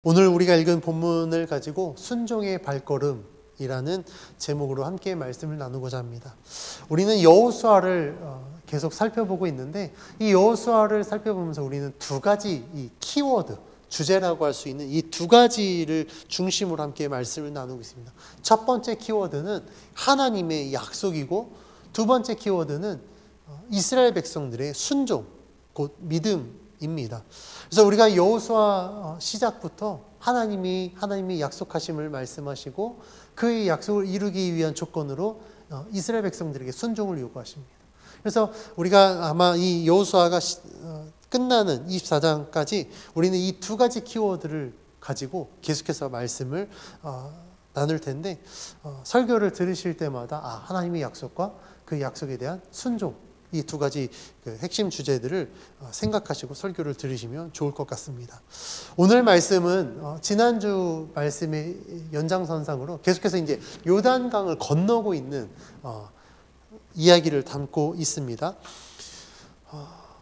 오늘 우리가 읽은 본문을 가지고 순종의 발걸음이라는 제목으로 함께 말씀을 나누고자 합니다. 우리는 여호수아를 계속 살펴보고 있는데 이 여호수아를 살펴보면서 우리는 두 가지 이 키워드, 주제라고 할 수 있는 이 두 가지를 중심으로 함께 말씀을 나누고 있습니다. 첫 번째 키워드는 하나님의 약속이고 두 번째 키워드는 이스라엘 백성들의 순종, 곧 믿음입니다. 그래서 우리가 여호수아 시작부터 하나님이 약속하심을 말씀하시고 그의 약속을 이루기 위한 조건으로 이스라엘 백성들에게 순종을 요구하십니다. 그래서 우리가 아마 이 여호수아가 끝나는 24장까지 우리는 이 두 가지 키워드를 가지고 계속해서 말씀을 나눌 텐데 설교를 들으실 때마다 하나님의 약속과 그 약속에 대한 순종, 이 두 가지 핵심 주제들을 생각하시고 설교를 들으시면 좋을 것 같습니다. 오늘 말씀은 지난주 말씀의 연장선상으로 계속해서 이제 요단강을 건너고 있는 이야기를 담고 있습니다.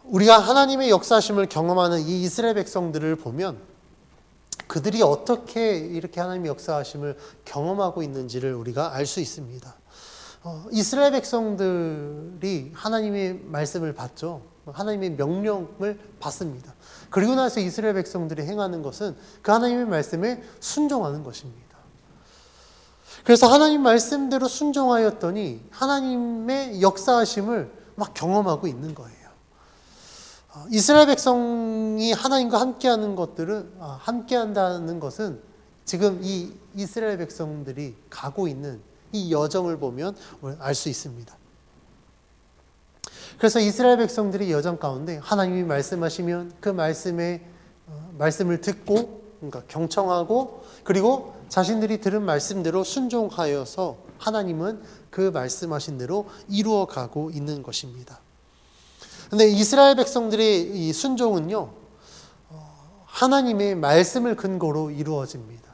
우리가 하나님의 역사하심을 경험하는 이 이스라엘 백성들을 보면 그들이 어떻게 이렇게 하나님의 역사하심을 경험하고 있는지를 우리가 알 수 있습니다. 이스라엘 백성들이 하나님의 말씀을 받죠. 하나님의 명령을 받습니다. 그리고 나서 이스라엘 백성들이 행하는 것은 그 하나님의 말씀에 순종하는 것입니다. 그래서 하나님 말씀대로 순종하였더니 하나님의 역사하심을 막 경험하고 있는 거예요. 이스라엘 백성이 하나님과 함께하는 것들은 함께한다는 것은 지금 이 이스라엘 백성들이 가고 있는 이 여정을 보면 알 수 있습니다. 그래서 이스라엘 백성들이 여정 가운데 하나님이 말씀하시면 그 말씀을 듣고, 그러니까 경청하고, 그리고 자신들이 들은 말씀대로 순종하여서 하나님은 그 말씀하신 대로 이루어 가고 있는 것입니다. 근데 이스라엘 백성들의 이 순종은요, 하나님의 말씀을 근거로 이루어집니다.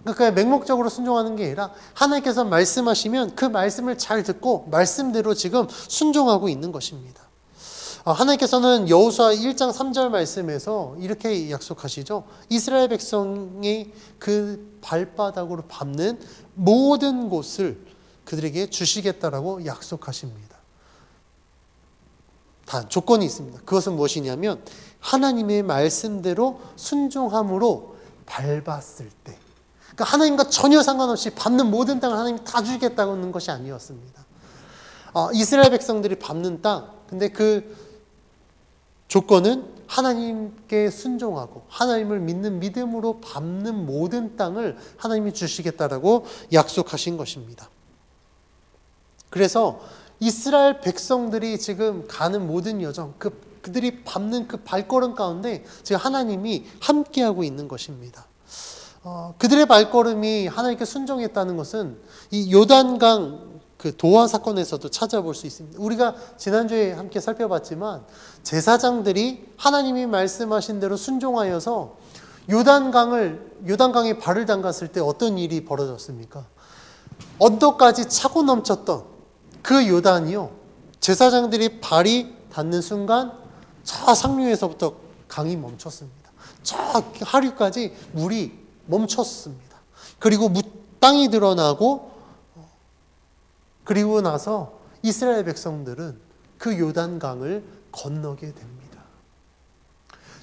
그러니까 맹목적으로 순종하는 게 아니라 하나님께서 말씀하시면 그 말씀을 잘 듣고 말씀대로 지금 순종하고 있는 것입니다. 하나님께서는 여호수아 1장 3절 말씀에서 이렇게 약속하시죠. 이스라엘 백성이 그 발바닥으로 밟는 모든 곳을 그들에게 주시겠다라고 약속하십니다. 단 조건이 있습니다. 그것은 무엇이냐면 하나님의 말씀대로 순종함으로 밟았을 때, 그러니까 하나님과 전혀 상관없이 밟는 모든 땅을 하나님이 다 주겠다는 것이 아니었습니다. 이스라엘 백성들이 밟는 땅, 근데 그 조건은 하나님께 순종하고 하나님을 믿는 믿음으로 밟는 모든 땅을 하나님이 주시겠다라고 약속하신 것입니다. 그래서 이스라엘 백성들이 지금 가는 모든 여정, 그들이 밟는 그 발걸음 가운데 지금 하나님이 함께하고 있는 것입니다. 그들의 발걸음이 하나님께 순종했다는 것은 이 요단강 그 도화 사건에서도 찾아볼 수 있습니다. 우리가 지난주에 함께 살펴봤지만 제사장들이 하나님이 말씀하신 대로 순종하여서 요단강에 발을 담갔을 때 어떤 일이 벌어졌습니까? 언덕까지 차고 넘쳤던 그 요단이요, 제사장들이 발이 닿는 순간 저 상류에서부터 강이 멈췄습니다. 저 하류까지 물이 멈췄습니다. 그리고 땅이 드러나고, 그리고 나서 이스라엘 백성들은 그 요단강을 건너게 됩니다.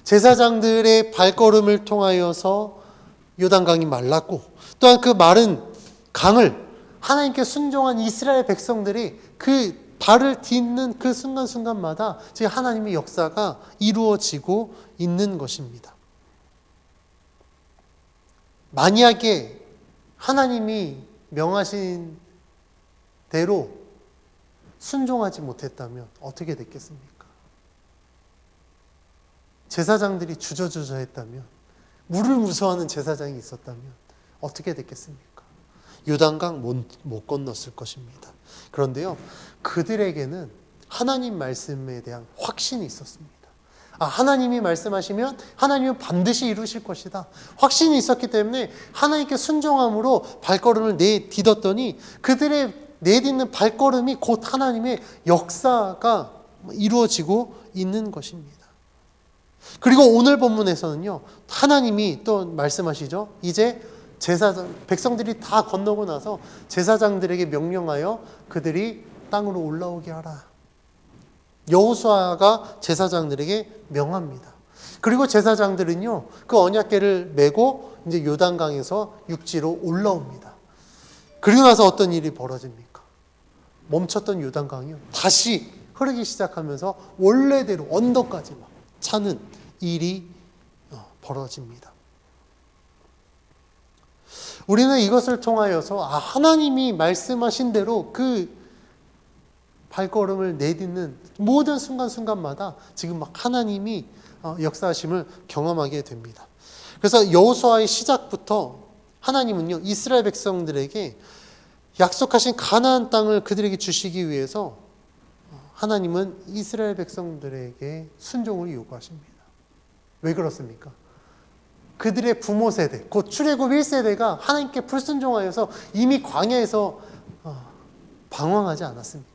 제사장들의 발걸음을 통하여서 요단강이 말랐고, 또한 그 마른 강을 하나님께 순종한 이스라엘 백성들이 그 발을 딛는 그 순간순간마다 지금 하나님의 역사가 이루어지고 있는 것입니다. 만약에 하나님이 명하신 대로 순종하지 못했다면 어떻게 됐겠습니까? 제사장들이 주저주저 했다면, 물을 무서워하는 제사장이 있었다면 어떻게 됐겠습니까? 요단강 못 건넜을 것입니다. 그런데요, 그들에게는 하나님 말씀에 대한 확신이 있었습니다. 하나님이 말씀하시면 하나님은 반드시 이루실 것이다. 확신이 있었기 때문에 하나님께 순종함으로 발걸음을 내딛었더니 그들의 내딛는 발걸음이 곧 하나님의 역사가 이루어지고 있는 것입니다. 그리고 오늘 본문에서는요, 하나님이 또 말씀하시죠. 이제 백성들이 다 건너고 나서 제사장들에게 명령하여 그들이 땅으로 올라오게 하라. 여호수아가 제사장들에게 명합니다. 그리고 제사장들은요, 그 언약궤를 메고 이제 요단강에서 육지로 올라옵니다. 그리고 나서 어떤 일이 벌어집니까? 멈췄던 요단강이요, 다시 흐르기 시작하면서 원래대로 언덕까지 막 차는 일이 벌어집니다. 우리는 이것을 통하여서 하나님이 말씀하신 대로 그 발걸음을 내딛는 모든 순간순간마다 지금 막 하나님이 역사하심을 경험하게 됩니다. 그래서 여호수아의 시작부터 하나님은요, 이스라엘 백성들에게 약속하신 가나안 땅을 그들에게 주시기 위해서 하나님은 이스라엘 백성들에게 순종을 요구하십니다. 왜 그렇습니까? 그들의 부모 세대, 곧 출애굽 1세대가 하나님께 불순종하여서 이미 광야에서 방황하지 않았습니까?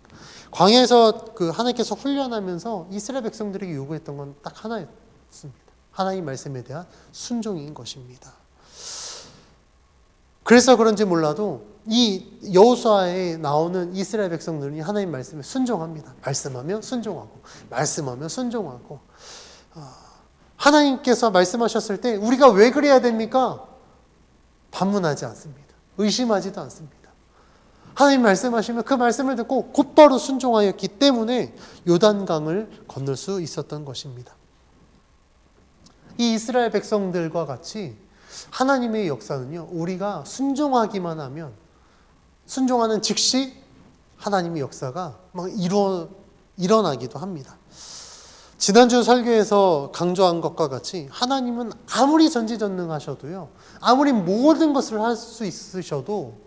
광야에서 하나님께서 훈련하면서 이스라엘 백성들에게 요구했던 건 딱 하나였습니다. 하나님 말씀에 대한 순종인 것입니다. 그래서 그런지 몰라도 이 여호수아에 나오는 이스라엘 백성들이 하나님 말씀에 순종합니다. 말씀하면 순종하고, 말씀하면 순종하고. 하나님께서 말씀하셨을 때 우리가 왜 그래야 됩니까? 반문하지 않습니다. 의심하지도 않습니다. 하나님 말씀하시면 그 말씀을 듣고 곧바로 순종하였기 때문에 요단강을 건널 수 있었던 것입니다. 이 이스라엘 백성들과 같이 하나님의 역사는요, 우리가 순종하기만 하면, 순종하는 즉시 하나님의 역사가 막 일어나기도 합니다. 지난주 설교에서 강조한 것과 같이 하나님은 아무리 전지전능하셔도요, 아무리 모든 것을 할 수 있으셔도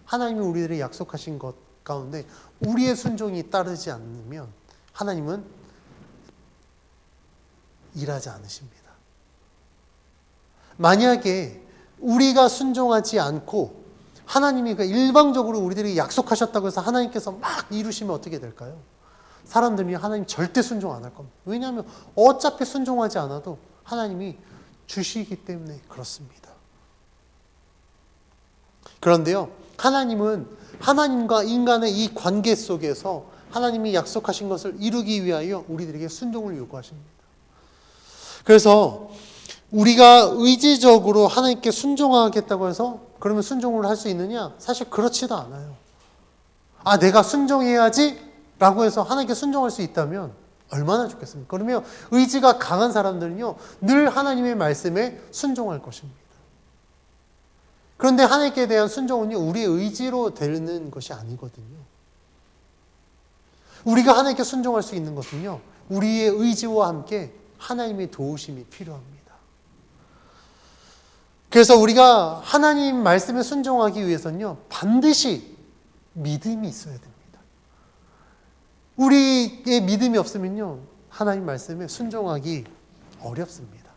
하나님이 우리들이 약속하신 것 가운데 우리의 순종이 따르지 않으면 하나님은 일하지 않으십니다. 만약에 우리가 순종하지 않고 하나님이 일방적으로 우리들이 약속하셨다고 해서 하나님께서 막 이루시면 어떻게 될까요? 사람들이 하나님 절대 순종 안 할 겁니다. 왜냐하면 어차피 순종하지 않아도 하나님이 주시기 때문에 그렇습니다. 그런데요, 하나님은 하나님과 인간의 이 관계 속에서 하나님이 약속하신 것을 이루기 위하여 우리들에게 순종을 요구하십니다. 그래서 우리가 의지적으로 하나님께 순종하겠다고 해서 그러면 순종을 할 수 있느냐? 사실 그렇지도 않아요. 내가 순종해야지 라고 해서 하나님께 순종할 수 있다면 얼마나 좋겠습니까? 그러면 의지가 강한 사람들은요, 늘 하나님의 말씀에 순종할 것입니다. 그런데 하나님께 대한 순종은요, 우리의 의지로 되는 것이 아니거든요. 우리가 하나님께 순종할 수 있는 것은요, 우리의 의지와 함께 하나님의 도우심이 필요합니다. 그래서 우리가 하나님 말씀에 순종하기 위해서는요, 반드시 믿음이 있어야 됩니다. 우리의 믿음이 없으면요, 하나님 말씀에 순종하기 어렵습니다.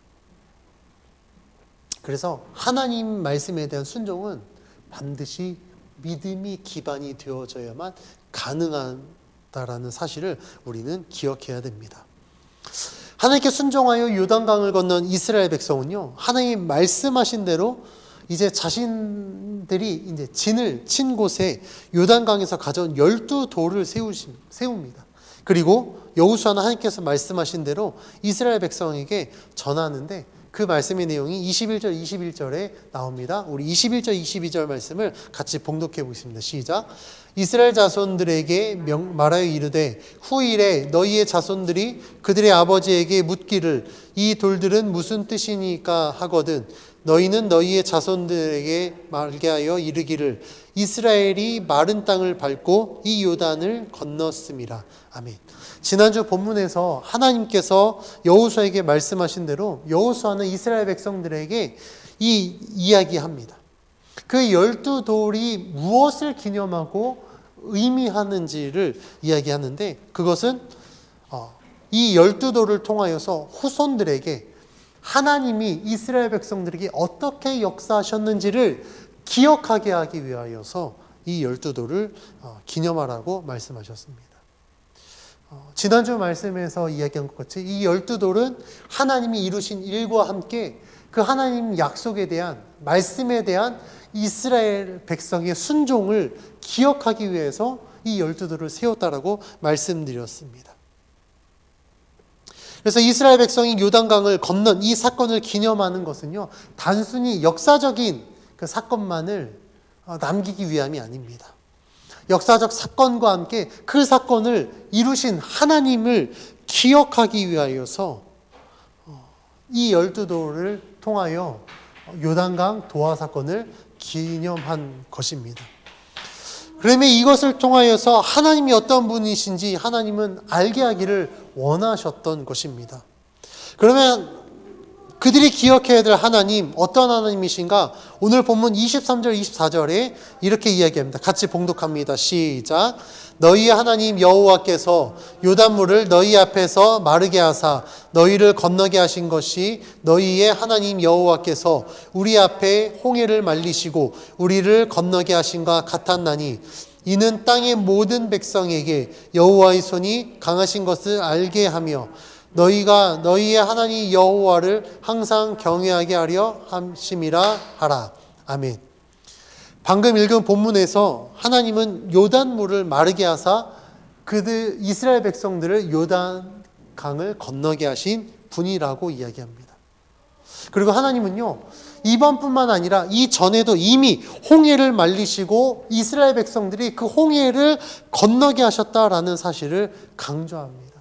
그래서 하나님 말씀에 대한 순종은 반드시 믿음이 기반이 되어져야만 가능하다라는 사실을 우리는 기억해야 됩니다. 하나님께 순종하여 요단강을 건넌 이스라엘 백성은요, 하나님 말씀하신 대로 이제 자신들이 이제 진을 친 곳에 요단강에서 가져온 12돌을 세웁니다. 그리고 여호수아는 하나님께서 말씀하신 대로 이스라엘 백성에게 전하는데 그 말씀의 내용이 21절, 21절에 나옵니다. 우리 21절, 22절 말씀을 같이 봉독해 보겠습니다. 시작. 이스라엘 자손들에게 말하여 이르되 후일에 너희의 자손들이 그들의 아버지에게 묻기를 이 돌들은 무슨 뜻이니까 하거든 너희는 너희의 자손들에게 말게 하여 이르기를 이스라엘이 마른 땅을 밟고 이 요단을 건넜음이라. 아멘. 지난주 본문에서 하나님께서 여호수아에게 말씀하신 대로 여호수아는 이스라엘 백성들에게 이 이야기합니다. 그 12돌이 무엇을 기념하고 의미하는지를 이야기하는데 그것은 이 12돌을 통하여서 후손들에게 하나님이 이스라엘 백성들에게 어떻게 역사하셨는지를 기억하게 하기 위하여서 이 12돌을 기념하라고 말씀하셨습니다. 지난주 말씀에서 이야기한 것 같이 이 12돌은 하나님이 이루신 일과 함께 그 하나님 약속에 대한, 말씀에 대한 이스라엘 백성의 순종을 기억하기 위해서 이 12돌을 세웠다라고 말씀드렸습니다. 그래서 이스라엘 백성이 요단강을 건넌 이 사건을 기념하는 것은요, 단순히 역사적인 그 사건만을 남기기 위함이 아닙니다. 역사적 사건과 함께 그 사건을 이루신 하나님을 기억하기 위하여서 이 12돌을 통하여 요단강 도하 사건을 기념한 것입니다. 그러면 이것을 통하여서 하나님이 어떤 분이신지 하나님은 알게 하기를 원하셨던 것입니다. 그러면 그들이 기억해야 될 하나님, 어떤 하나님이신가? 오늘 본문 23절, 24절에 이렇게 이야기합니다. 같이 봉독합니다. 시작. 너희의 하나님 여호와께서 요단물을 너희 앞에서 마르게 하사 너희를 건너게 하신 것이 너희의 하나님 여호와께서 우리 앞에 홍해를 말리시고 우리를 건너게 하신과 같았나니 이는 땅의 모든 백성에게 여호와의 손이 강하신 것을 알게 하며 너희가 너희의 하나님 여호와를 항상 경외하게 하려 함심이라 하라. 아멘. 방금 읽은 본문에서 하나님은 요단물을 마르게 하사 그들 이스라엘 백성들을 요단 강을 건너게 하신 분이라고 이야기합니다. 그리고 하나님은요, 이번뿐만 아니라 이전에도 이미 홍해를 말리시고 이스라엘 백성들이 그 홍해를 건너게 하셨다라는 사실을 강조합니다.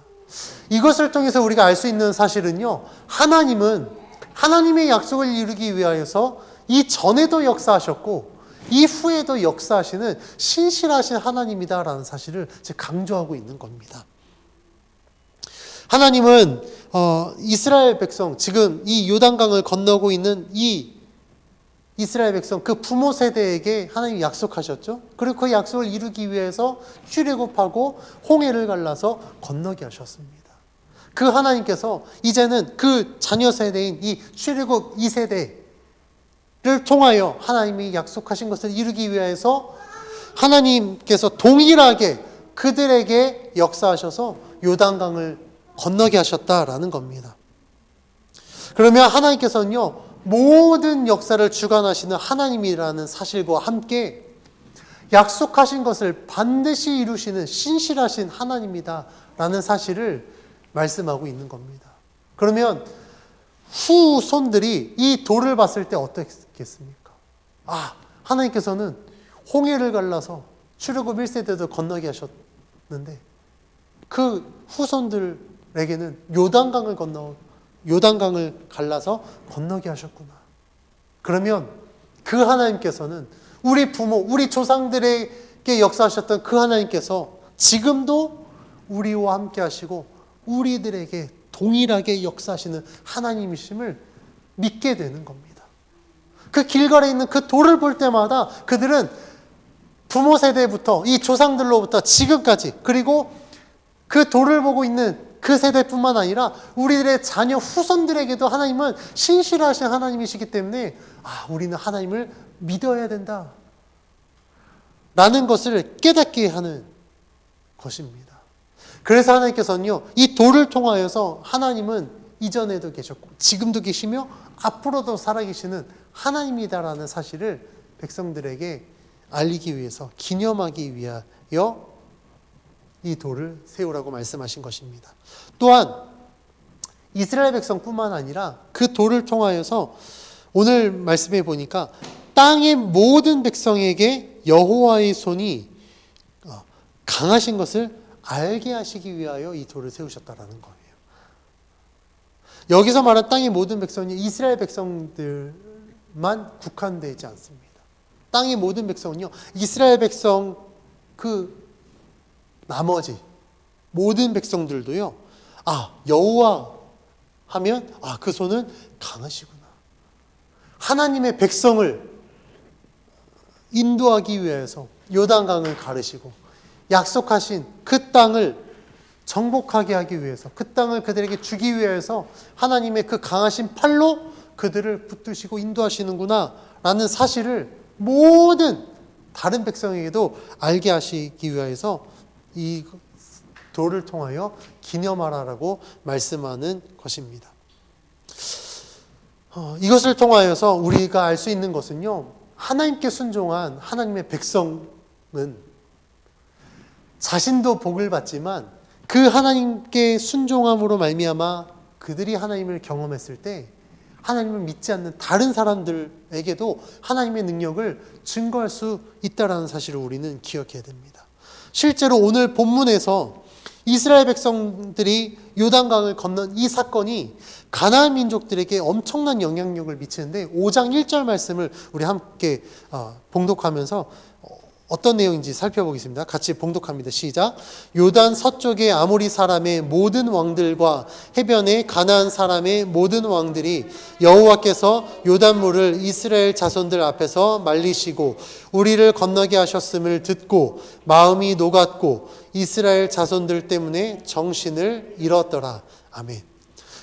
이것을 통해서 우리가 알 수 있는 사실은요, 하나님은 하나님의 약속을 이루기 위하여서 이전에도 역사하셨고 이후에도 역사하시는 신실하신 하나님이다라는 사실을 강조하고 있는 겁니다. 하나님은 이스라엘 백성, 지금 이 요단강을 건너고 있는 이 이스라엘 백성, 그 부모 세대에게 하나님이 약속하셨죠. 그리고 그 약속을 이루기 위해서 출애굽하고 홍해를 갈라서 건너게 하셨습니다. 그 하나님께서 이제는 그 자녀 세대인 이 출애굽 2세대를 통하여 하나님이 약속하신 것을 이루기 위해서 하나님께서 동일하게 그들에게 역사하셔서 요단강을 건너게 하셨다라는 겁니다. 그러면 하나님께서는요, 모든 역사를 주관하시는 하나님이라는 사실과 함께 약속하신 것을 반드시 이루시는 신실하신 하나님이다라는 사실을 말씀하고 있는 겁니다. 그러면 후손들이 이 돌을 봤을 때 어떻겠습니까? 하나님께서는 홍해를 갈라서 출애굽 1세대도 건너게 하셨는데 그 후손들에게는 요단강을 갈라서 건너게 하셨구나. 그러면 그 하나님께서는 우리 부모, 우리 조상들에게 역사하셨던 그 하나님께서 지금도 우리와 함께 하시고 우리들에게 동일하게 역사하시는 하나님이심을 믿게 되는 겁니다. 그 길가에 있는 그 돌을 볼 때마다 그들은 부모 세대부터 이 조상들로부터 지금까지, 그리고 그 돌을 보고 있는 그 세대뿐만 아니라 우리들의 자녀 후손들에게도 하나님은 신실하신 하나님이시기 때문에 우리는 하나님을 믿어야 된다 라는 것을 깨닫게 하는 것입니다. 그래서 하나님께서는요, 이 돌을 통하여서 하나님은 이전에도 계셨고 지금도 계시며 앞으로도 살아계시는 하나님이다라는 사실을 백성들에게 알리기 위해서, 기념하기 위하여 이 돌을 세우라고 말씀하신 것입니다. 또한 이스라엘 백성뿐만 아니라 그 돌을 통하여서 오늘 말씀해 보니까 땅의 모든 백성에게 여호와의 손이 강하신 것을 알게 하시기 위하여 이 돌을 세우셨다라는 거예요. 여기서 말한 땅의 모든 백성이 이스라엘 백성들만 국한되지 않습니다. 땅의 모든 백성은요, 이스라엘 백성 그 나머지 모든 백성들도요, 여호와 하면 그 손은 강하시구나. 하나님의 백성을 인도하기 위해서 요단강을 가르시고 약속하신 그 땅을 정복하게 하기 위해서, 그 땅을 그들에게 주기 위해서 하나님의 그 강하신 팔로 그들을 붙드시고 인도하시는구나 라는 사실을 모든 다른 백성에게도 알게 하시기 위해서 이 돌을 통하여 기념하라라고 말씀하는 것입니다. 이것을 통하여서 우리가 알 수 있는 것은요, 하나님께 순종한 하나님의 백성은 자신도 복을 받지만 그 하나님께 순종함으로 말미암아 그들이 하나님을 경험했을 때 하나님을 믿지 않는 다른 사람들에게도 하나님의 능력을 증거할 수 있다는 사실을 우리는 기억해야 됩니다. 실제로 오늘 본문에서 이스라엘 백성들이 요단강을 건넌 이 사건이 가나안 민족들에게 엄청난 영향력을 미치는데 5장 1절 말씀을 우리 함께 봉독하면서 어떤 내용인지 살펴보겠습니다. 같이 봉독합니다. 시작. 요단 서쪽의 아모리 사람의 모든 왕들과 해변의 가나안 사람의 모든 왕들이 여호와께서 요단물을 이스라엘 자손들 앞에서 말리시고 우리를 건너게 하셨음을 듣고 마음이 녹았고 이스라엘 자손들 때문에 정신을 잃었더라. 아멘.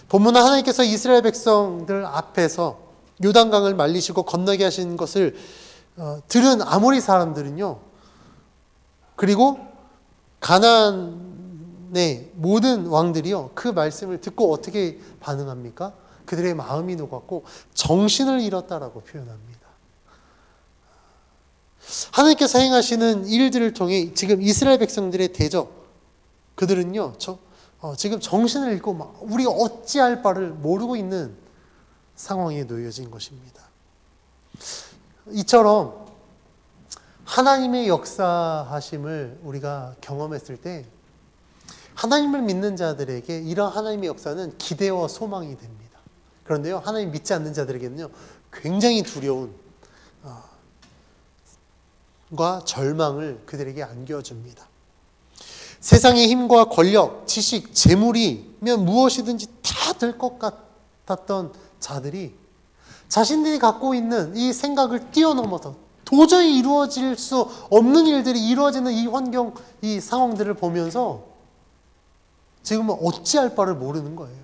본문은 하나님께서 이스라엘 백성들 앞에서 요단강을 말리시고 건너게 하신 것을 들은 아모리 사람들은요, 그리고 가나안의 모든 왕들이요, 그 말씀을 듣고 어떻게 반응합니까? 그들의 마음이 녹았고 정신을 잃었다라고 표현합니다. 하나님께서 행하시는 일들을 통해 지금 이스라엘 백성들의 대적, 그들은요, 지금 정신을 잃고 막 우리가 어찌할 바를 모르고 있는 상황에 놓여진 것입니다. 이처럼 하나님의 역사하심을 우리가 경험했을 때 하나님을 믿는 자들에게 이런 하나님의 역사는 기대와 소망이 됩니다. 그런데요, 하나님 믿지 않는 자들에게는요, 굉장히 두려운 과 절망을 그들에게 안겨줍니다. 세상의 힘과 권력, 지식, 재물이면 무엇이든지 다 될 것 같았던 자들이 자신들이 갖고 있는 이 생각을 뛰어넘어서 도저히 이루어질 수 없는 일들이 이루어지는 이 환경, 이 상황들을 보면서 지금은 어찌할 바를 모르는 거예요.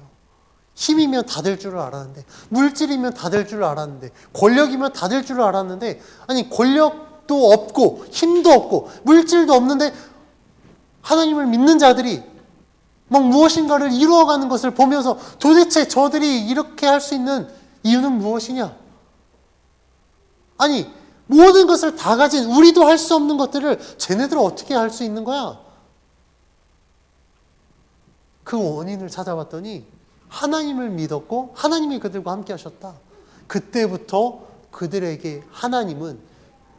힘이면 다 될 줄 알았는데, 물질이면 다 될 줄 알았는데, 권력이면 다 될 줄 알았는데, 아니 권력도 없고 힘도 없고 물질도 없는데 하나님을 믿는 자들이 막 무엇인가를 이루어가는 것을 보면서 도대체 저들이 이렇게 할 수 있는 이유는 무엇이냐? 아니 모든 것을 다 가진 우리도 할 수 없는 것들을 쟤네들은 어떻게 할 수 있는 거야? 그 원인을 찾아봤더니 하나님을 믿었고 하나님이 그들과 함께 하셨다. 그때부터 그들에게 하나님은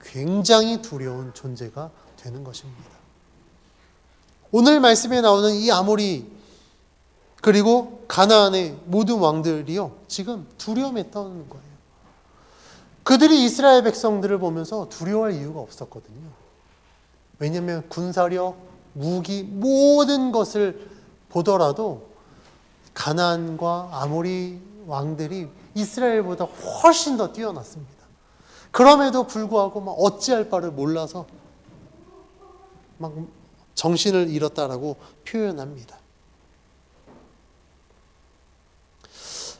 굉장히 두려운 존재가 되는 것입니다. 오늘 말씀에 나오는 이 아모리 그리고 가나안의 모든 왕들이요, 지금 두려움에 떠는 거예요. 그들이 이스라엘 백성들을 보면서 두려워할 이유가 없었거든요. 왜냐하면 군사력, 무기, 모든 것을 보더라도 가나안과 아모리 왕들이 이스라엘보다 훨씬 더 뛰어났습니다. 그럼에도 불구하고 막 어찌할 바를 몰라서 막 정신을 잃었다라고 표현합니다.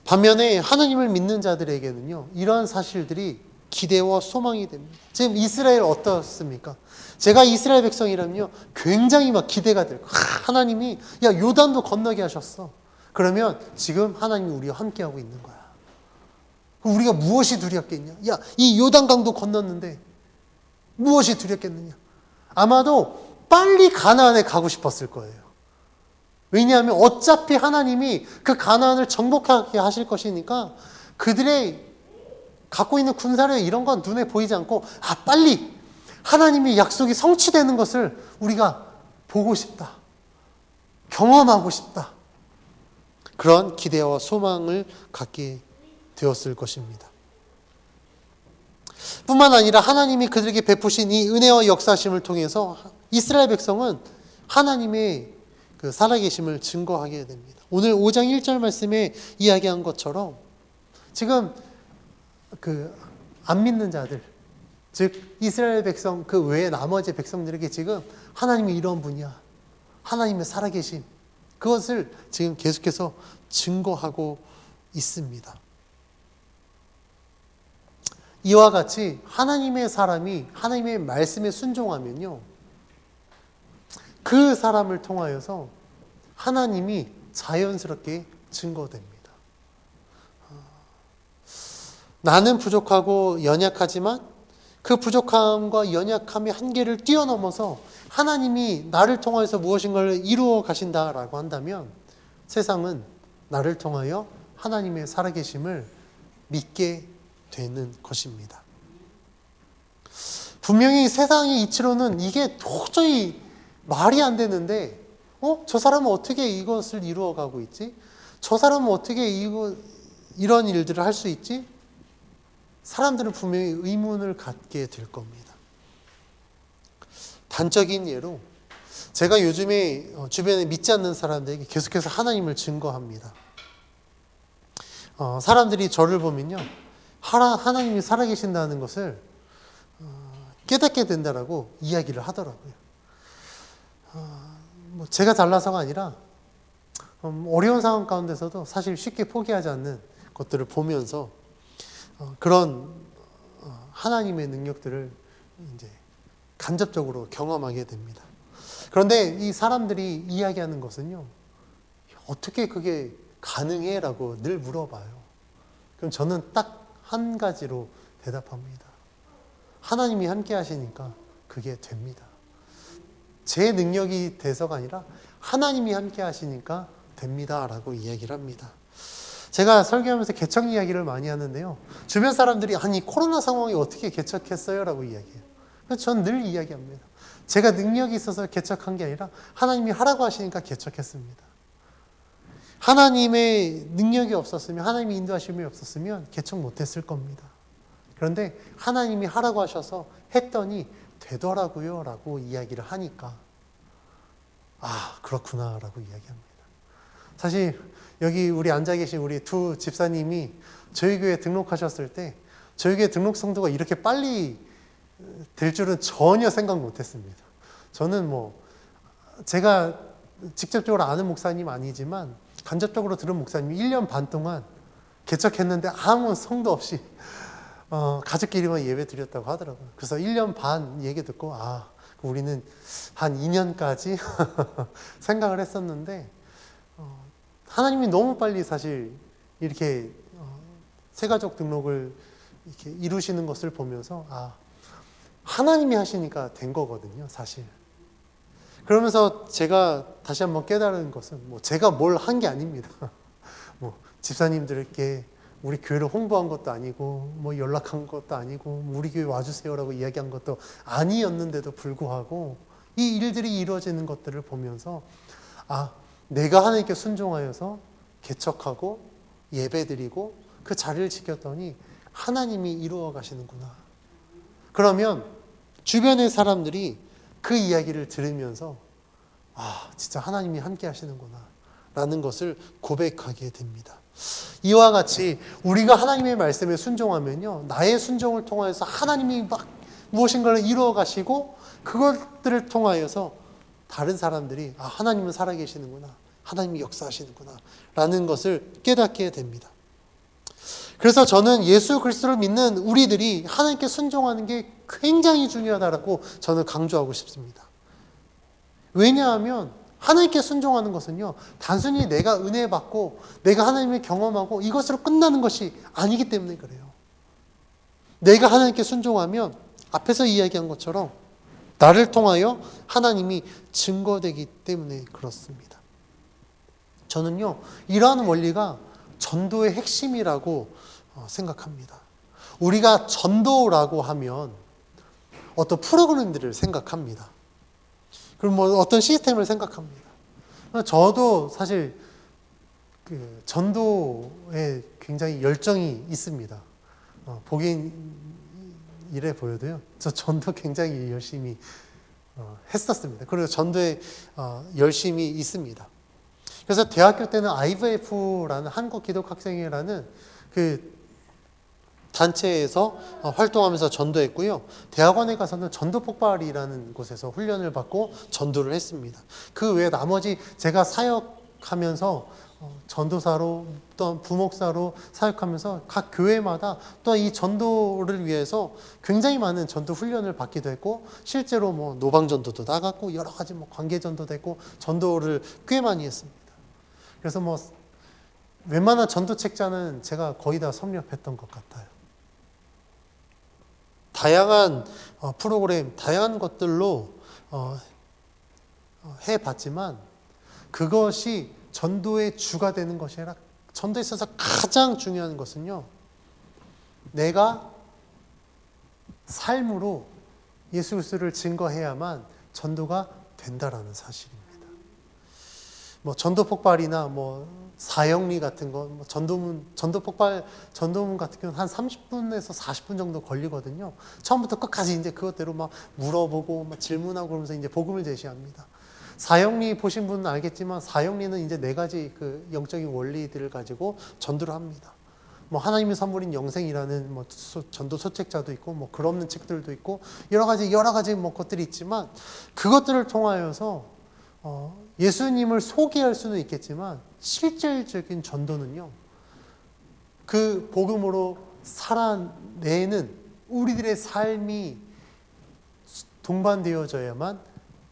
반면에 하나님을 믿는 자들에게는요, 이러한 사실들이 기대와 소망이 됩니다. 지금 이스라엘 어떻습니까? 제가 이스라엘 백성이라면요, 굉장히 막 기대가 돼요. 하나님이 야 요단도 건너게 하셨어. 그러면 지금 하나님이 우리와 함께하고 있는 거야. 우리가 무엇이 두렵겠냐? 야, 이 요단강도 건넜는데 무엇이 두렵겠느냐? 아마도 빨리 가나안에 가고 싶었을 거예요. 왜냐하면 어차피 하나님이 그 가나안을 정복하게 하실 것이니까 그들의 갖고 있는 군사력 이런 건 눈에 보이지 않고 빨리 하나님의 약속이 성취되는 것을 우리가 보고 싶다. 경험하고 싶다. 그런 기대와 소망을 갖게 되었을 것입니다. 뿐만 아니라 하나님이 그들에게 베푸신 이 은혜와 역사심을 통해서 이스라엘 백성은 하나님의 그 살아계심을 증거하게 됩니다. 오늘 5장 1절 말씀에 이야기한 것처럼 지금 그 안 믿는 자들, 즉 이스라엘 백성 그 외에 나머지 백성들에게 지금 하나님이 이런 분이야, 하나님의 살아계심, 그것을 지금 계속해서 증거하고 있습니다. 이와 같이 하나님의 사람이 하나님의 말씀에 순종하면요, 그 사람을 통하여서 하나님이 자연스럽게 증거됩니다. 나는 부족하고 연약하지만 그 부족함과 연약함의 한계를 뛰어넘어서 하나님이 나를 통하여서 무엇인가를 이루어 가신다라고 한다면 세상은 나를 통하여 하나님의 살아계심을 믿게 되는 것입니다. 분명히 세상의 이치로는 이게 도저히 말이 안 되는데 저 사람은 어떻게 이것을 이루어가고 있지? 저 사람은 어떻게 이런 일들을 할 수 있지? 사람들은 분명히 의문을 갖게 될 겁니다. 단적인 예로 제가 요즘에 주변에 믿지 않는 사람들에게 계속해서 하나님을 증거합니다. 사람들이 저를 보면요, 하나님이 살아계신다는 것을 깨닫게 된다라고 이야기를 하더라고요. 제가 잘나서가 아니라 어려운 상황 가운데서도 사실 쉽게 포기하지 않는 것들을 보면서 그런 하나님의 능력들을 이제 간접적으로 경험하게 됩니다. 그런데 이 사람들이 이야기하는 것은요, 어떻게 그게 가능해? 라고 늘 물어봐요. 그럼 저는 딱 한 가지로 대답합니다. 하나님이 함께 하시니까 그게 됩니다. 제 능력이 돼서가 아니라 하나님이 함께 하시니까 됩니다. 라고 이야기를 합니다. 제가 설교하면서 개척 이야기를 많이 하는데요. 주변 사람들이 아니 코로나 상황이 어떻게 개척했어요? 라고 이야기해요. 그래서 전 늘 이야기합니다. 제가 능력이 있어서 개척한 게 아니라 하나님이 하라고 하시니까 개척했습니다. 하나님의 능력이 없었으면, 하나님의 인도하심이 없었으면 개척 못했을 겁니다. 그런데 하나님이 하라고 하셔서 했더니 되더라고요 라고 이야기를 하니까 그렇구나 라고 이야기합니다. 사실 여기 우리 앉아 계신 우리 두 집사님이 저희 교회에 등록하셨을 때 저희 교회 등록 성도가 이렇게 빨리 될 줄은 전혀 생각 못했습니다. 저는 제가 직접적으로 아는 목사님 아니지만 간접적으로 들은 목사님이 1년 반 동안 개척했는데 아무 성도 없이 가족끼리만 예배 드렸다고 하더라고요. 그래서 1년 반 얘기 듣고 우리는 한 2년까지 생각을 했었는데 하나님이 너무 빨리 사실 이렇게 새가족 등록을 이렇게 이루시는 것을 보면서 하나님이 하시니까 된 거거든요, 사실. 그러면서 제가 다시 한번 깨달은 것은 제가 뭘 한 게 아닙니다. 집사님들께 우리 교회를 홍보한 것도 아니고 연락한 것도 아니고 우리 교회 와주세요라고 이야기한 것도 아니었는데도 불구하고 이 일들이 이루어지는 것들을 보면서 내가 하나님께 순종하여서 개척하고 예배드리고 그 자리를 지켰더니 하나님이 이루어 가시는구나. 그러면 주변의 사람들이 그 이야기를 들으면서 진짜 하나님이 함께 하시는구나 라는 것을 고백하게 됩니다. 이와 같이 우리가 하나님의 말씀에 순종하면요, 나의 순종을 통하여서 하나님이 막 무엇인가를 이루어 가시고 그것들을 통하여서 다른 사람들이 하나님은 살아계시는구나, 하나님이 역사하시는구나 라는 것을 깨닫게 됩니다. 그래서 저는 예수 그리스도를 믿는 우리들이 하나님께 순종하는 게 굉장히 중요하다고 저는 강조하고 싶습니다. 왜냐하면 하나님께 순종하는 것은요, 단순히 내가 은혜 받고 내가 하나님을 경험하고 이것으로 끝나는 것이 아니기 때문에 그래요. 내가 하나님께 순종하면 앞에서 이야기한 것처럼 나를 통하여 하나님이 증거되기 때문에 그렇습니다. 저는요, 이러한 원리가 전도의 핵심이라고 생각합니다. 우리가 전도라고 하면 어떤 프로그램들을 생각합니다. 그럼 어떤 시스템을 생각합니다. 저도 사실 전도에 굉장히 열정이 있습니다. 보긴 이래 보여도요, 저 전도 굉장히 열심히 했었습니다. 그리고 전도에 열심히 있습니다. 그래서 대학교 때는 IVF라는 한국기독학생회라는 그 단체에서 활동하면서 전도했고요. 대학원에 가서는 전도폭발이라는 곳에서 훈련을 받고 전도를 했습니다. 그 외에 나머지 제가 사역하면서 전도사로 또 부목사로 사역하면서 각 교회마다 또 이 전도를 위해서 굉장히 많은 전도 훈련을 받기도 했고 실제로 뭐 노방전도도 나갔고 여러 가지 뭐 관계전도도 했고 전도를 꽤 많이 했습니다. 그래서 뭐 웬만한 전도 책자는 제가 거의 다 섭렵했던 것 같아요. 다양한 프로그램, 다양한 것들로 해봤지만 그것이 전도의 주가 되는 것이 아니라 전도에 있어서 가장 중요한 것은요, 내가 삶으로 예수 그리스도를 증거해야만 전도가 된다라는 사실입니다. 뭐 전도 폭발이나 뭐 사형리 같은 거, 뭐 전도 폭발, 전도문 같은 경우는 한 30분에서 40분 정도 걸리거든요. 처음부터 끝까지 이제 그것대로 막 물어보고 막 질문하고 그러면서 이제 복음을 제시합니다. 사형리 보신 분은 알겠지만 사형리는 이제 4가지 그 영적인 원리들을 가지고 전도를 합니다. 뭐 하나님의 선물인 영생이라는 뭐 전도 소책자도 있고 뭐 글 없는 책들도 있고 여러 가지 뭐 것들이 있지만 그것들을 통하여서 예수님을 소개할 수는 있겠지만 실질적인 전도는요, 그 복음으로 살아내는 우리들의 삶이 동반되어져야만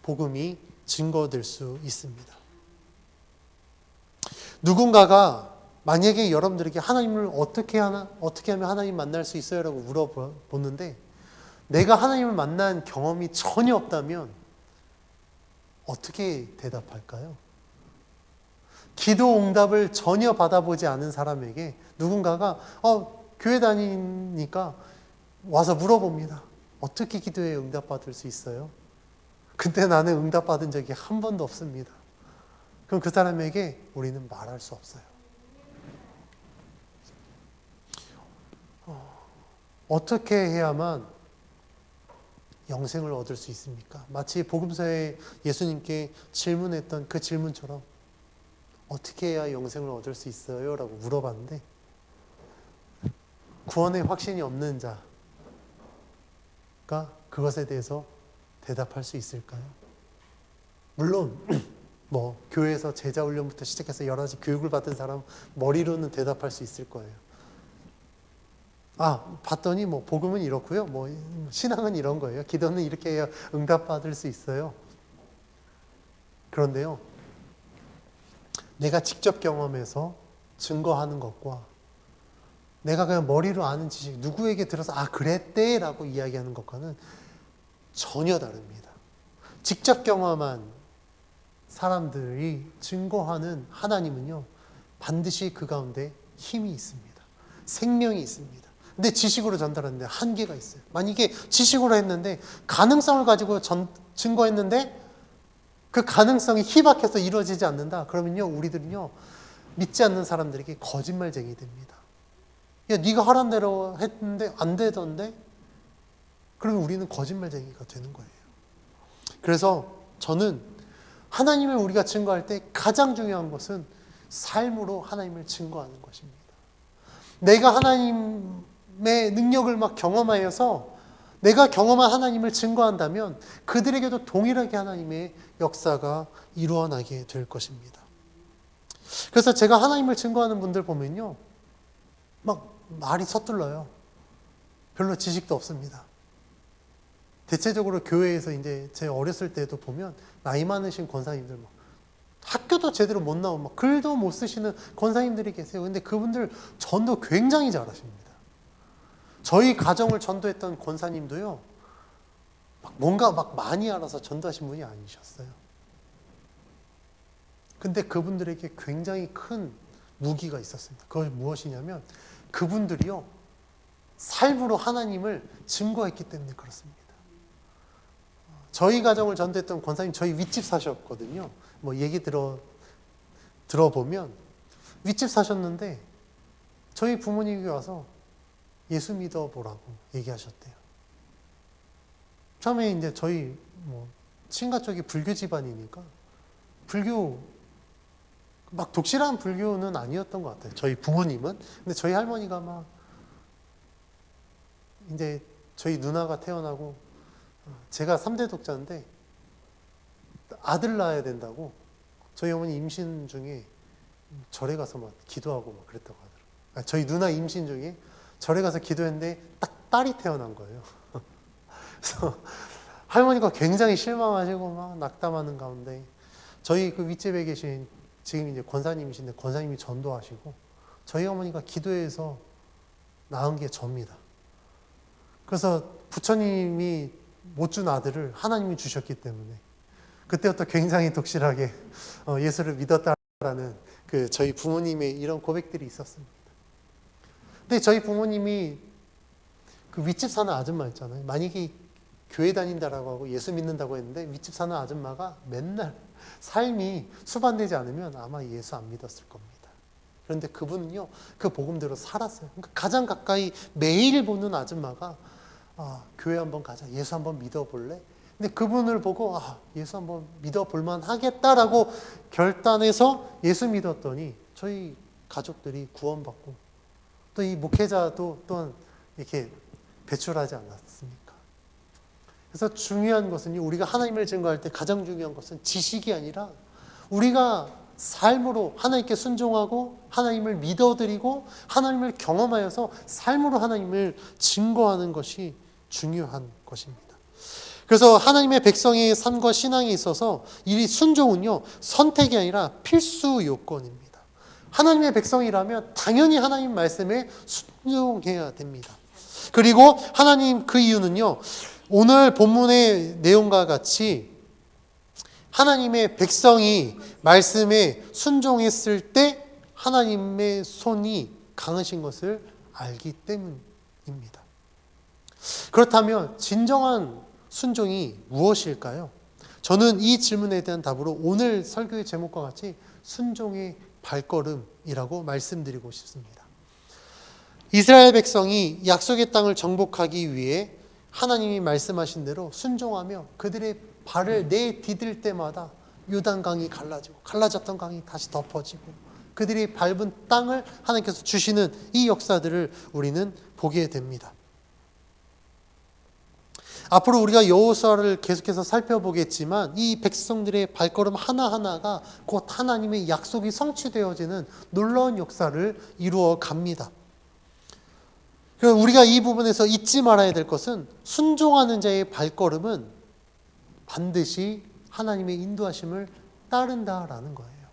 복음이 증거될 수 있습니다. 누군가가 만약에 여러분들에게 하나님을 어떻게 하면 하나님 만날 수 있어요? 라고 물어보는데 내가 하나님을 만난 경험이 전혀 없다면 어떻게 대답할까요? 기도 응답을 전혀 받아보지 않은 사람에게 누군가가 교회 다니니까 와서 물어봅니다. 어떻게 기도에 응답받을 수 있어요? 근데 나는 응답받은 적이 한 번도 없습니다. 그럼 그 사람에게 우리는 말할 수 없어요. 어떻게 해야만 영생을 얻을 수 있습니까? 마치 복음서에 예수님께 질문했던 그 질문처럼 어떻게 해야 영생을 얻을 수 있어요? 라고 물어봤는데 구원의 확신이 없는 자가 그것에 대해서 대답할 수 있을까요? 물론 뭐 교회에서 제자 훈련부터 시작해서 여러 가지 교육을 받은 사람 머리로는 대답할 수 있을 거예요. 봤더니 뭐 복음은 이렇고요. 뭐 신앙은 이런 거예요. 기도는 이렇게 해야 응답받을 수 있어요. 그런데요, 내가 직접 경험해서 증거하는 것과 내가 그냥 머리로 아는 지식, 누구에게 들어서 그랬대 라고 이야기하는 것과는 전혀 다릅니다. 직접 경험한 사람들이 증거하는 하나님은요, 반드시 그 가운데 힘이 있습니다. 생명이 있습니다. 근데 지식으로 전달하는데 한계가 있어요. 만약에 지식으로 했는데 가능성을 가지고 증거했는데 그 가능성이 희박해서 이루어지지 않는다. 그러면요, 우리들은요, 믿지 않는 사람들에게 거짓말쟁이 됩니다. 야, 네가 하란 대로 했는데 안 되던데? 그러면 우리는 거짓말쟁이가 되는 거예요. 그래서 저는 하나님을 우리가 증거할 때 가장 중요한 것은 삶으로 하나님을 증거하는 것입니다. 내가 하나님의 능력을 막 경험하여서 내가 경험한 하나님을 증거한다면 그들에게도 동일하게 하나님의 역사가 이루어나게 될 것입니다. 그래서 제가 하나님을 증거하는 분들 보면요, 막 말이 서툴러요. 별로 지식도 없습니다. 대체적으로 교회에서 이제 제 어렸을 때도 보면 나이 많으신 권사님들 막 학교도 제대로 못 나오고 막 글도 못 쓰시는 권사님들이 계세요. 근데 그분들 전도 굉장히 잘하십니다. 저희 가정을 전도했던 권사님도요, 뭔가 막 많이 알아서 전도하신 분이 아니셨어요. 근데 그분들에게 굉장히 큰 무기가 있었습니다. 그것이 무엇이냐면 그분들이요, 삶으로 하나님을 증거했기 때문에 그렇습니다. 저희 가정을 전도했던 권사님 저희 윗집 사셨거든요. 뭐 얘기 들어보면 윗집 사셨는데 저희 부모님이 와서 예수 믿어보라고 얘기하셨대요. 처음에 이제 저희 뭐 친가 쪽이 불교 집안이니까 불교 막 독실한 불교는 아니었던 것 같아요. 저희 부모님은. 근데 저희 할머니가 막 이제 저희 누나가 태어나고 제가 3대 독자인데 아들 낳아야 된다고 저희 어머니 임신 중에 절에 가서 막 기도하고 막 그랬다고 하더라고요. 저희 누나 임신 중에 절에 가서 기도했는데 딱 딸이 태어난 거예요. 그래서 할머니가 굉장히 실망하시고 막 낙담하는 가운데 저희 그 윗집에 계신 지금 이제 권사님이신데 권사님이 전도하시고 저희 어머니가 기도해서 낳은 게 접니다. 그래서 부처님이 못 준 아들을 하나님이 주셨기 때문에 그때부터 굉장히 독실하게 예수를 믿었다라는 그 저희 부모님의 이런 고백들이 있었습니다. 근데 저희 부모님이 그 윗집 사는 아줌마 있잖아요. 만약에 교회 다닌다라고 하고 예수 믿는다고 했는데 윗집 사는 아줌마가 맨날 삶이 수반되지 않으면 아마 예수 안 믿었을 겁니다. 그런데 그분은요, 그 복음대로 살았어요. 그러니까 가장 가까이 매일 보는 아줌마가 교회 한번 가자. 예수 한번 믿어볼래? 근데 그분을 보고 예수 한번 믿어볼만 하겠다라고 결단해서 예수 믿었더니 저희 가족들이 구원받고 또 이 목회자도 또한 이렇게 배출하지 않았습니까? 그래서 중요한 것은 우리가 하나님을 증거할 때 가장 중요한 것은 지식이 아니라 우리가 삶으로 하나님께 순종하고 하나님을 믿어드리고 하나님을 경험하여서 삶으로 하나님을 증거하는 것이 중요한 것입니다. 그래서 하나님의 백성의 삶과 신앙에 있어서 이 순종은요, 선택이 아니라 필수 요건입니다. 하나님의 백성이라면 당연히 하나님 말씀에 순종해야 됩니다. 그리고 하나님 그 이유는요, 오늘 본문의 내용과 같이 하나님의 백성이 말씀에 순종했을 때 하나님의 손이 강하신 것을 알기 때문입니다. 그렇다면 진정한 순종이 무엇일까요? 저는 이 질문에 대한 답으로 오늘 설교의 제목과 같이 순종의 발걸음이라고 말씀드리고 싶습니다. 이스라엘 백성이 약속의 땅을 정복하기 위해 하나님이 말씀하신 대로 순종하며 그들의 발을 내디딜 때마다 요단강이 갈라지고 갈라졌던 강이 다시 덮어지고 그들이 밟은 땅을 하나님께서 주시는 이 역사들을 우리는 보게 됩니다. 앞으로 우리가 여호수아를 계속해서 살펴보겠지만 이 백성들의 발걸음 하나하나가 곧 하나님의 약속이 성취되어지는 놀라운 역사를 이루어 갑니다. 그래서 우리가 이 부분에서 잊지 말아야 될 것은 순종하는 자의 발걸음은 반드시 하나님의 인도하심을 따른다라는 거예요.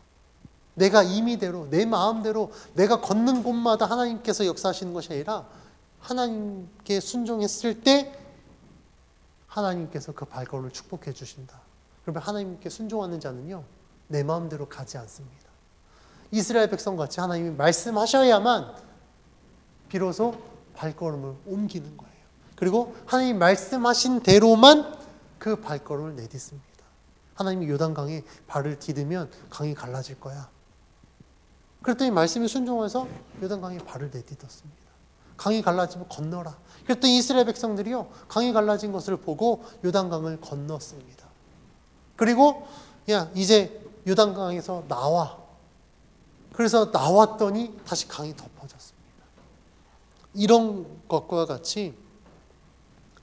내가 임의대로 내 마음대로 내가 걷는 곳마다 하나님께서 역사하시는 것이 아니라 하나님께 순종했을 때 하나님께서 그 발걸음을 축복해 주신다. 그러면 하나님께 순종하는 자는요, 내 마음대로 가지 않습니다. 이스라엘 백성같이 하나님이 말씀하셔야만 비로소 발걸음을 옮기는 거예요. 그리고 하나님이 말씀하신 대로만 그 발걸음을 내딛습니다. 하나님이 요단강에 발을 디디면 강이 갈라질 거야. 그랬더니 말씀에 순종해서 요단강에 발을 내딛었습니다. 강이 갈라지면 건너라. 그랬더니 이스라엘 백성들이요, 강이 갈라진 것을 보고 요단강을 건넜습니다. 그리고 이제 요단강에서 나와. 그래서 나왔더니 다시 강이 덮어졌습니다. 이런 것과 같이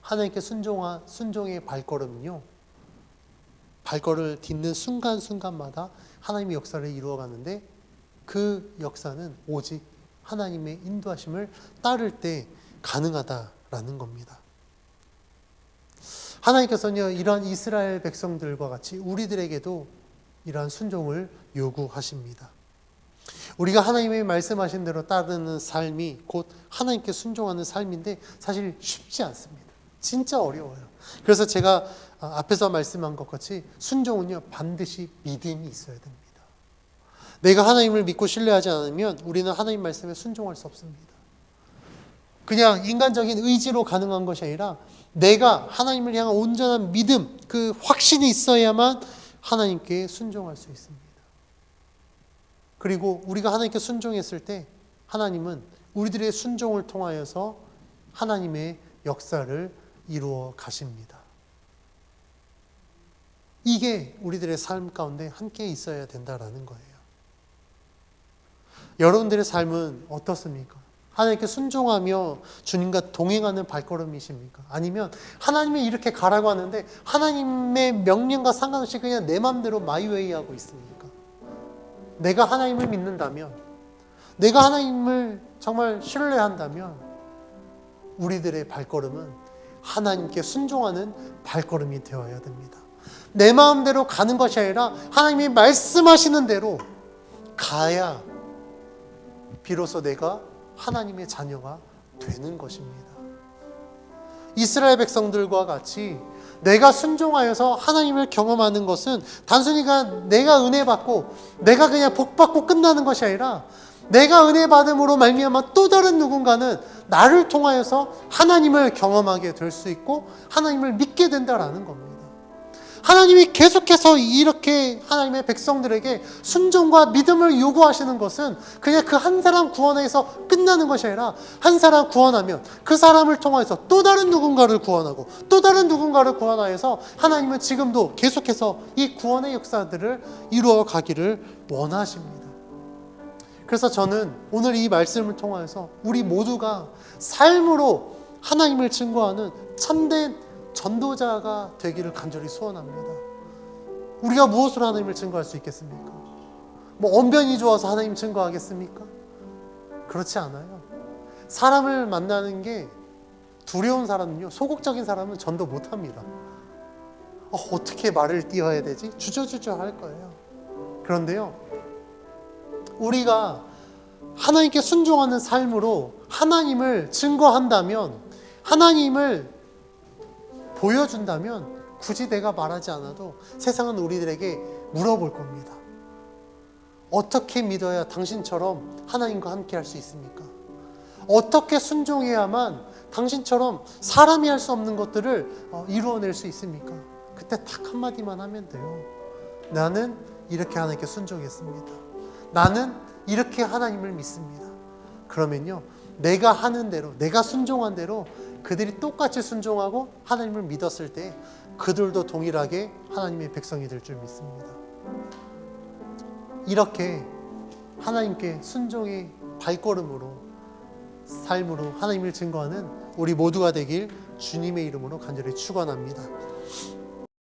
하나님께 순종의 발걸음은요, 발걸음을 딛는 순간순간마다 하나님의 역사를 이루어가는데 그 역사는 오직 하나님의 인도하심을 따를 때 가능하다라는 겁니다. 하나님께서는 이러한 이스라엘 백성들과 같이 우리들에게도 이러한 순종을 요구하십니다. 우리가 하나님의 말씀하신 대로 따르는 삶이 곧 하나님께 순종하는 삶인데 사실 쉽지 않습니다. 진짜 어려워요. 그래서 제가 앞에서 말씀한 것 같이 순종은요, 반드시 믿음이 있어야 됩니다. 내가 하나님을 믿고 신뢰하지 않으면 우리는 하나님 말씀에 순종할 수 없습니다. 그냥 인간적인 의지로 가능한 것이 아니라 내가 하나님을 향한 온전한 믿음, 그 확신이 있어야만 하나님께 순종할 수 있습니다. 그리고 우리가 하나님께 순종했을 때 하나님은 우리들의 순종을 통하여서 하나님의 역사를 이루어 가십니다. 이게 우리들의 삶 가운데 함께 있어야 된다라는 거예요. 여러분들의 삶은 어떻습니까? 하나님께 순종하며 주님과 동행하는 발걸음이십니까? 아니면 하나님이 이렇게 가라고 하는데 하나님의 명령과 상관없이 그냥 내 마음대로 마이웨이 하고 있습니까? 내가 하나님을 믿는다면, 내가 하나님을 정말 신뢰한다면 우리들의 발걸음은 하나님께 순종하는 발걸음이 되어야 됩니다. 내 마음대로 가는 것이 아니라 하나님이 말씀하시는 대로 가야 비로소 내가 하나님의 자녀가 되는 것입니다. 이스라엘 백성들과 같이 내가 순종하여서 하나님을 경험하는 것은 단순히 내가 은혜 받고 내가 그냥 복 받고 끝나는 것이 아니라 내가 은혜 받음으로 말미암아 또 다른 누군가는 나를 통하여서 하나님을 경험하게 될 수 있고 하나님을 믿게 된다라는 겁니다. 하나님이 계속해서 이렇게 하나님의 백성들에게 순종과 믿음을 요구하시는 것은 그냥 그 한 사람 구원해서 끝나는 것이 아니라 한 사람 구원하면 그 사람을 통해서 또 다른 누군가를 구원하고 또 다른 누군가를 구원하여서 하나님은 지금도 계속해서 이 구원의 역사들을 이루어 가기를 원하십니다. 그래서 저는 오늘 이 말씀을 통하여서 우리 모두가 삶으로 하나님을 증거하는 참된 전도자가 되기를 간절히 소원합니다. 우리가 무엇으로 하나님을 증거할 수 있겠습니까? 뭐 언변이 좋아서 하나님 증거하겠습니까? 그렇지 않아요. 사람을 만나는 게 두려운 사람은요, 소극적인 사람은 전도 못합니다. 어떻게 말을 띄워야 되지? 주저주저 할 거예요. 그런데요, 우리가 하나님께 순종하는 삶으로 하나님을 증거한다면, 하나님을 보여준다면 굳이 내가 말하지 않아도 세상은 우리들에게 물어볼 겁니다. 어떻게 믿어야 당신처럼 하나님과 함께 할 수 있습니까? 어떻게 순종해야만 당신처럼 사람이 할 수 없는 것들을 이루어낼 수 있습니까? 그때 딱 한마디만 하면 돼요. 나는 이렇게 하나님께 순종했습니다. 나는 이렇게 하나님을 믿습니다. 그러면요, 내가 하는 대로, 내가 순종한 대로 그들이 똑같이 순종하고 하나님을 믿었을 때 그들도 동일하게 하나님의 백성이 될 줄 믿습니다. 이렇게 하나님께 순종의 발걸음으로, 삶으로 하나님을 증거하는 우리 모두가 되길 주님의 이름으로 간절히 축원합니다.